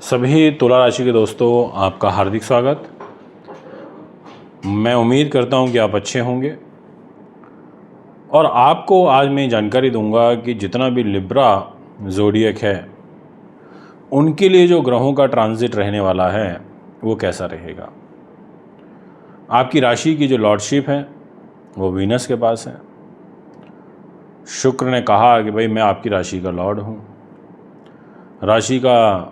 सभी तुला राशि के दोस्तों, आपका हार्दिक स्वागत। मैं उम्मीद करता हूं कि आप अच्छे होंगे और आपको आज मैं जानकारी दूंगा कि जितना भी लिब्रा ज़ोडिएक है उनके लिए जो ग्रहों का ट्रांजिट रहने वाला है वो कैसा रहेगा। आपकी राशि की जो लॉर्डशिप है वो वीनस के पास है। शुक्र ने कहा कि भाई मैं आपकी राशि का लॉर्ड हूँ, राशि का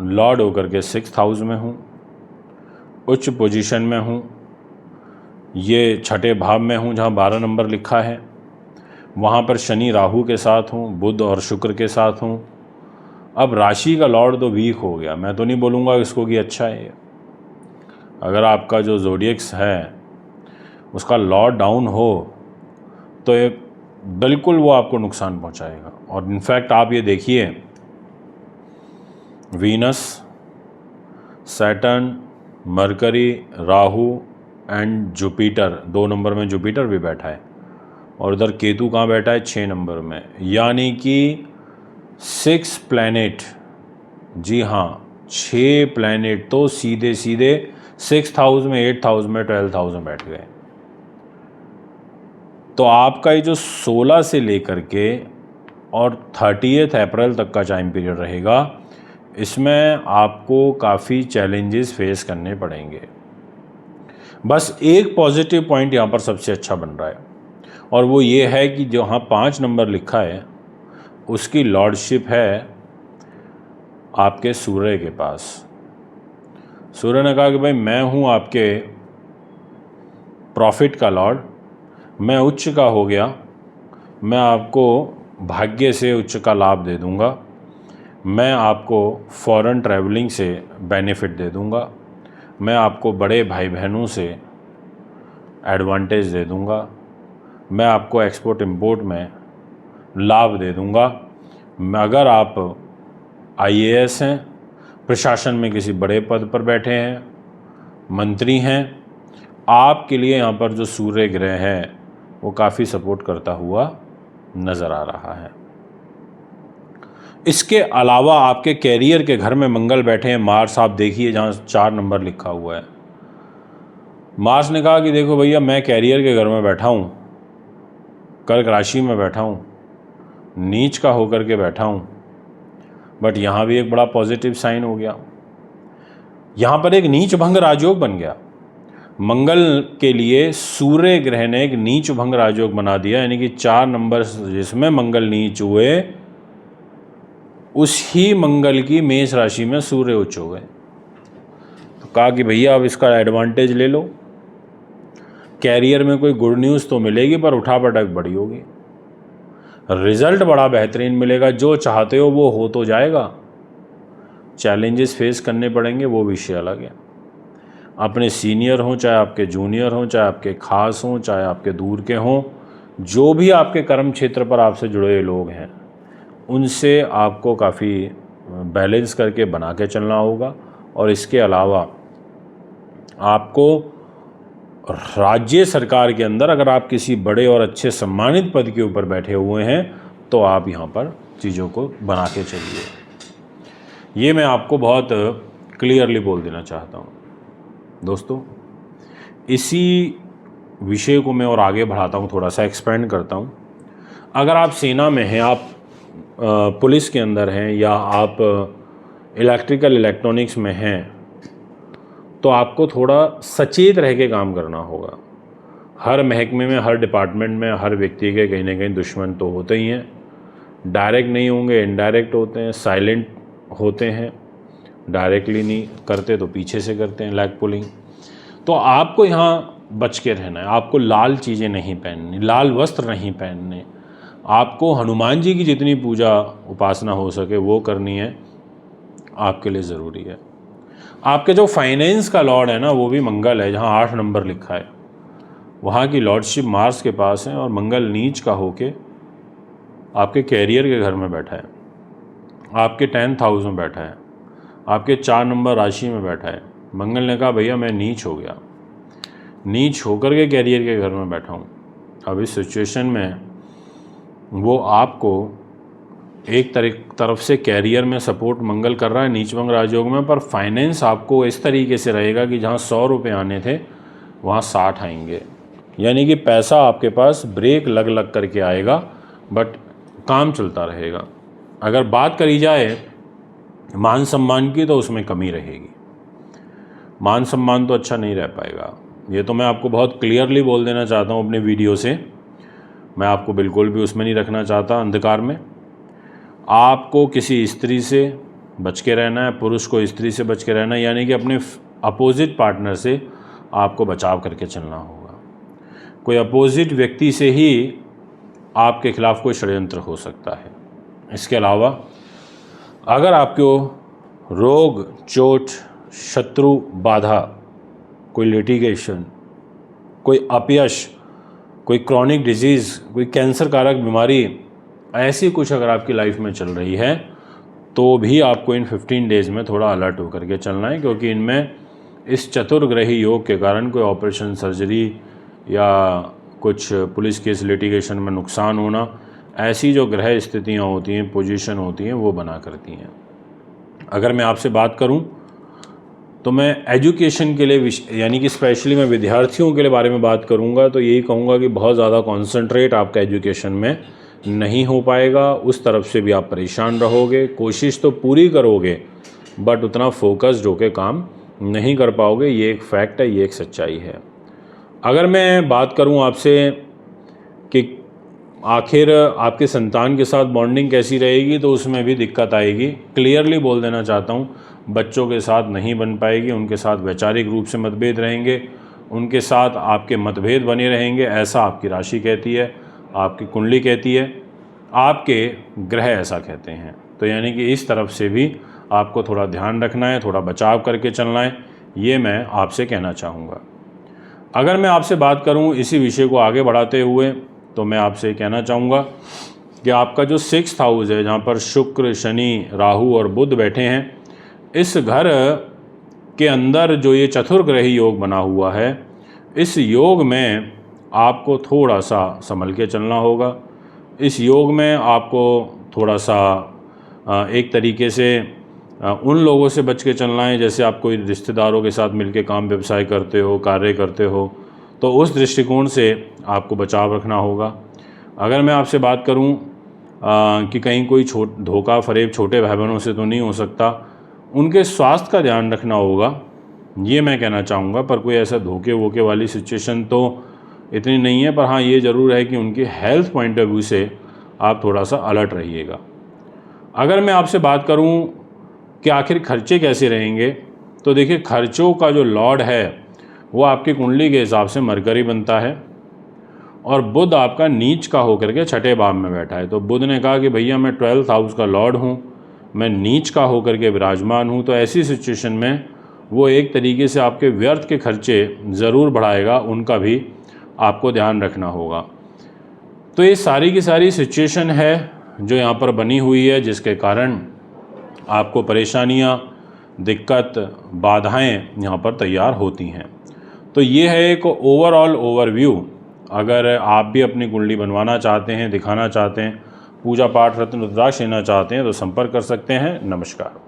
लॉर्ड होकर के 6th हाउस में हूँ, उच्च पोजीशन में हूँ, ये छठे भाव में हूँ जहाँ 12 नंबर लिखा है। वहाँ पर शनि राहु के साथ हूँ, बुध और शुक्र के साथ हूँ। अब राशि का लॉर्ड तो वीक हो गया, मैं तो नहीं बोलूँगा इसको कि अच्छा है। अगर आपका जो ज़ोडिएक्स है उसका लॉर्ड डाउन हो तो ये बिल्कुल वो आपको नुकसान पहुँचाएगा। और इनफैक्ट आप ये देखिए, Venus, Saturn, mercury, Rahu and Jupiter, 2 number में जुपिटर भी बैठा है और उधर केतु कहाँ बैठा है, 6 नंबर में। यानी कि 6 प्लैनेट, जी हाँ 6 प्लैनेट तो सीधे सीधे 6th हाउस में, 8th हाउस में, 12th हाउस में बैठ गए। तो आपका ये जो 16 से लेकर के और 30 अप्रैल तक का टाइम पीरियड रहेगा, इसमें आपको काफ़ी चैलेंजेस फेस करने पड़ेंगे। बस एक पॉजिटिव पॉइंट यहाँ पर सबसे अच्छा बन रहा है और वो ये है कि जहाँ 5 नंबर लिखा है उसकी लॉर्डशिप है आपके सूर्य के पास। सूर्य ने कहा कि भाई मैं हूँ आपके प्रॉफिट का लॉर्ड, मैं उच्च का हो गया, मैं आपको भाग्य से उच्च का लाभ दे दूँगा, मैं आपको फॉरेन ट्रैवलिंग से बेनिफिट दे दूँगा, मैं आपको बड़े भाई बहनों से एडवांटेज दे दूँगा, मैं आपको एक्सपोर्ट इंपोर्ट में लाभ दे दूँगा। अगर आप IAS हैं, प्रशासन में किसी बड़े पद पर बैठे हैं, मंत्री हैं, आपके लिए यहाँ पर जो सूर्य ग्रह है वो काफ़ी सपोर्ट करता हुआ नज़र आ रहा है। इसके अलावा आपके कैरियर के घर में मंगल बैठे हैं, मार्स आप देखिए जहाँ 4 नंबर लिखा हुआ है। मार्स ने कहा कि देखो भैया मैं कैरियर के घर में बैठा हूँ, कर्क राशि में बैठा हूँ, नीच का होकर के बैठा हूँ, बट यहाँ भी एक बड़ा पॉजिटिव साइन हो गया। यहाँ पर एक नीच भंग राजयोग बन गया। मंगल के लिए सूर्य ग्रह ने एक नीच भंग राजयोग बना दिया, यानी कि 4 नंबर जिसमें मंगल नीच हुए उसी मंगल की मेष राशि में सूर्य उच्च हो गए। तो कहा कि भैया अब इसका एडवांटेज ले लो, कैरियर में कोई गुड न्यूज़ तो मिलेगी पर उठापटक बड़ी होगी, रिजल्ट बड़ा बेहतरीन मिलेगा, जो चाहते हो वो हो तो जाएगा, चैलेंजेस फेस करने पड़ेंगे वो विषय अलग है। अपने सीनियर हों चाहे आपके जूनियर हों, चाहे आपके खास हों चाहे आपके दूर के हों, जो भी आपके कर्म क्षेत्र पर आपसे जुड़े हुए लोग हैं उनसे आपको काफ़ी बैलेंस करके बना के चलना होगा। और इसके अलावा आपको राज्य सरकार के अंदर अगर आप किसी बड़े और अच्छे सम्मानित पद के ऊपर बैठे हुए हैं तो आप यहाँ पर चीज़ों को बना के चलिए। ये मैं आपको बहुत क्लियरली बोल देना चाहता हूँ दोस्तों। इसी विषय को मैं और आगे बढ़ाता हूँ, थोड़ा सा एक्सपेंड करता हूँ। अगर आप सेना में हैं, आप पुलिस के अंदर हैं या आप इलेक्ट्रिकल इलेक्ट्रॉनिक्स में हैं तो आपको थोड़ा सचेत रह के काम करना होगा। हर महकमे में, हर डिपार्टमेंट में, हर व्यक्ति के कहीं ना कहीं दुश्मन तो होते ही हैं। डायरेक्ट नहीं होंगे, इनडायरेक्ट होते हैं, साइलेंट होते हैं, डायरेक्टली नहीं करते तो पीछे से करते हैं, लैग पुलिंग। तो आपको यहाँ बच के रहना है। आपको लाल चीज़ें नहीं पहननी, लाल वस्त्र नहीं पहनने, आपको हनुमान जी की जितनी पूजा उपासना हो सके वो करनी है, आपके लिए ज़रूरी है। आपके जो फाइनेंस का लॉर्ड है ना वो भी मंगल है, जहाँ 8 नंबर लिखा है वहाँ की लॉर्डशिप मार्स के पास है और मंगल नीच का होके आपके कैरियर के घर में बैठा है, आपके 10th हाउस में बैठा है, आपके 4 नंबर राशि में बैठा है। मंगल ने कहा भैया मैं नीच हो गया, नीच होकर के कैरियर के घर में बैठा हूँ। अब इस सिचुएशन में वो आपको एक तरफ से कैरियर में सपोर्ट मंगल कर रहा है नीचभंग राजयोग में, पर फाइनेंस आपको इस तरीके से रहेगा कि जहाँ 100 रुपये आने थे वहाँ 60 आएंगे, यानी कि पैसा आपके पास ब्रेक लग लग करके आएगा, बट काम चलता रहेगा। अगर बात करी जाए मान सम्मान की तो उसमें कमी रहेगी, मान सम्मान तो अच्छा नहीं रह पाएगा। ये तो मैं आपको बहुत क्लियरली बोल देना चाहता हूँ अपने वीडियो से, मैं आपको बिल्कुल भी उसमें नहीं रखना चाहता अंधकार में। आपको किसी स्त्री से बच के रहना है, पुरुष को स्त्री से बच के रहना है, यानी कि अपने अपोजिट पार्टनर से आपको बचाव करके चलना होगा। कोई अपोजिट व्यक्ति से ही आपके खिलाफ कोई षड्यंत्र हो सकता है। इसके अलावा अगर आपको रोग, चोट, शत्रु, बाधा, कोई लिटिगेशन, कोई अपयश, कोई क्रॉनिक डिजीज़, कोई कैंसर कारक बीमारी, ऐसी कुछ अगर आपकी लाइफ में चल रही है तो भी आपको इन 15 डेज़ में थोड़ा अलर्ट होकर के चलना है, क्योंकि इनमें इस चतुर्ग्रही योग के कारण कोई ऑपरेशन, सर्जरी या कुछ पुलिस केस, लिटिगेशन में नुकसान होना, ऐसी जो ग्रह स्थितियाँ होती हैं, पोजीशन होती हैं, वो बना करती हैं। अगर मैं आपसे बात करूं तो मैं एजुकेशन के लिए यानी कि स्पेशली मैं विद्यार्थियों के लिए बारे में बात करूंगा तो यही कहूंगा कि बहुत ज़्यादा कॉन्सेंट्रेट आपका एजुकेशन में नहीं हो पाएगा, उस तरफ से भी आप परेशान रहोगे। कोशिश तो पूरी करोगे बट उतना फोकस्ड होकर काम नहीं कर पाओगे, ये एक फैक्ट है, ये एक सच्चाई है। अगर मैं बात करूं आपसे कि आखिर आपके संतान के साथ बॉन्डिंग कैसी रहेगी तो उसमें भी दिक्कत आएगी। क्लियरली बोल देना चाहता हूँ, बच्चों के साथ नहीं बन पाएगी, उनके साथ वैचारिक रूप से मतभेद रहेंगे, उनके साथ आपके मतभेद बने रहेंगे, ऐसा आपकी राशि कहती है, आपकी कुंडली कहती है, आपके ग्रह ऐसा कहते हैं। तो यानी कि इस तरफ से भी आपको थोड़ा ध्यान रखना है, थोड़ा बचाव करके चलना है, ये मैं आपसे कहना चाहूँगा। अगर मैं आपसे बात करूँ इसी विषय को आगे बढ़ाते हुए तो मैं आपसे कहना चाहूँगा कि आपका जो 6th हाउस है, जहाँ पर शुक्र, शनि, राहु और बुध बैठे हैं, इस घर के अंदर जो ये चतुर्ग्रही योग बना हुआ है, इस योग में आपको थोड़ा सा संभल के चलना होगा। इस योग में आपको थोड़ा सा एक तरीके से उन लोगों से बच के चलना है, जैसे आप कोई रिश्तेदारों के साथ मिलके काम व्यवसाय करते हो, कार्य करते हो, तो उस दृष्टिकोण से आपको बचाव रखना होगा। अगर मैं आपसे बात करूं कि कहीं कोई धोखा फरेब छोटे भाई बहनों से तो नहीं हो सकता, उनके स्वास्थ्य का ध्यान रखना होगा, ये मैं कहना चाहूँगा। पर कोई ऐसा धोखे वोखे वाली सिचुएशन तो इतनी नहीं है, पर हाँ ये ज़रूर है कि उनके हेल्थ पॉइंट ऑफ व्यू से आप थोड़ा सा अलर्ट रहिएगा। अगर मैं आपसे बात करूं कि आखिर खर्चे कैसे रहेंगे, तो देखिए खर्चों का जो लॉर्ड है वो आपकी कुंडली के हिसाब से मरकरी बनता है, और बुध आपका नीच का होकर के 6ठे भाव में बैठा है। तो बुध ने कहा कि भैया मैं 12th हाउस का लॉर्ड हूँ, मैं नीच का होकर के विराजमान हूँ, तो ऐसी सिचुएशन में वो एक तरीके से आपके व्यर्थ के खर्चे ज़रूर बढ़ाएगा, उनका भी आपको ध्यान रखना होगा। तो ये सारी की सारी सिचुएशन है जो यहाँ पर बनी हुई है, जिसके कारण आपको परेशानियाँ, दिक्कत, बाधाएं यहाँ पर तैयार होती हैं। तो ये है एक ओवरऑल ओवरव्यू। अगर आप भी अपनी कुंडली बनवाना चाहते हैं, दिखाना चाहते हैं, पूजा पाठ रत्न रुद्राक्ष लेना चाहते हैं तो संपर्क कर सकते हैं। नमस्कार।